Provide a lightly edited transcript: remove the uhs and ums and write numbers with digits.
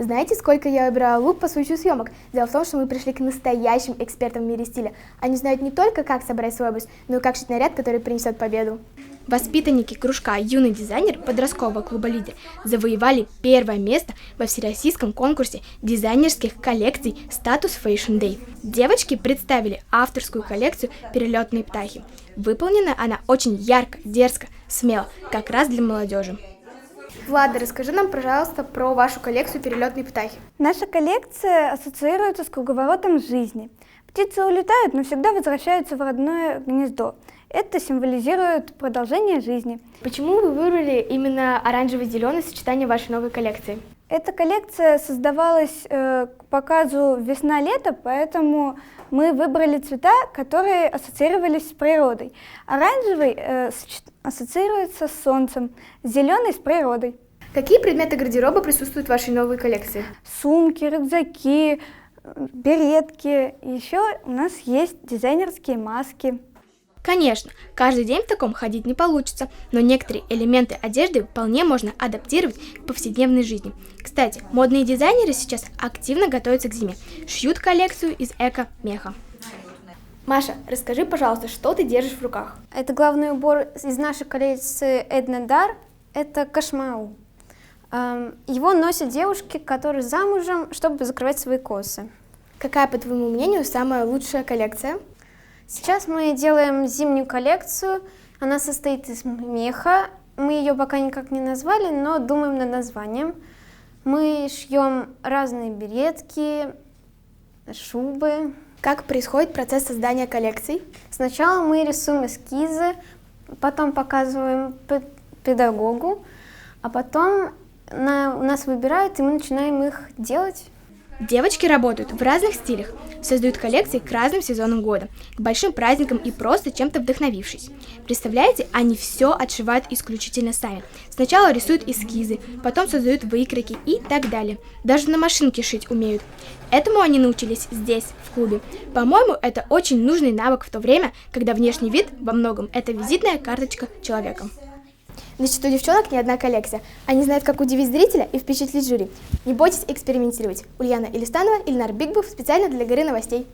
Знаете, сколько я выбирала лук по случаю съемок? Дело в том, что мы пришли к настоящим экспертам в мире стиля. Они знают не только, как собрать свой образ, но и как шить наряд, который принесет победу. Воспитанники кружка «Юный дизайнер» подросткового клуба «Лидер» завоевали первое место во всероссийском конкурсе дизайнерских коллекций «Статус Fashion Day». Девочки представили авторскую коллекцию «Перелетные птахи». Выполнена она очень ярко, дерзко, смело, как раз для молодежи. Влада, расскажи нам, пожалуйста, про вашу коллекцию «Перелетные птахи». Наша коллекция ассоциируется с круговоротом жизни. Птицы улетают, но всегда возвращаются в родное гнездо. Это символизирует продолжение жизни. Почему вы выбрали именно оранжево-зеленое сочетание вашей новой коллекции? Эта коллекция создавалась к показу весна-лето, поэтому мы выбрали цвета, которые ассоциировались с природой. Оранжевый ассоциируется с солнцем, зеленый с природой. Какие предметы гардероба присутствуют в вашей новой коллекции? Сумки, рюкзаки, беретки. Еще у нас есть дизайнерские маски. Конечно, каждый день в таком ходить не получится, но некоторые элементы одежды вполне можно адаптировать к повседневной жизни. Кстати, модные дизайнеры сейчас активно готовятся к зиме, шьют коллекцию из эко-меха. Маша, расскажи, пожалуйста, что ты держишь в руках? Это главный убор из нашей коллекции Эднедар, это кашмау. Его носят девушки, которые замужем, чтобы закрывать свои косы. Какая, по твоему мнению, самая лучшая коллекция? Сейчас мы делаем зимнюю коллекцию, она состоит из меха, мы ее пока никак не назвали, но думаем над названием. Мы шьем разные беретки, шубы. Как происходит процесс создания коллекций? Сначала мы рисуем эскизы, потом показываем педагогу, а потом у нас выбирают, и мы начинаем их делать. Девочки работают в разных стилях, создают коллекции к разным сезонам года, к большим праздникам и просто чем-то вдохновившись. Представляете, они все отшивают исключительно сами. Сначала рисуют эскизы, потом создают выкройки и так далее. Даже на машинке шить умеют. Этому они научились здесь, в клубе. По-моему, это очень нужный навык в то время, когда внешний вид во многом это визитная карточка человека. Значит, у девчонок не одна коллекция. Они знают, как удивить зрителя и впечатлить жюри. Не бойтесь экспериментировать. Ульяна Илистанова, Ильнар Бигбов специально для Горы новостей.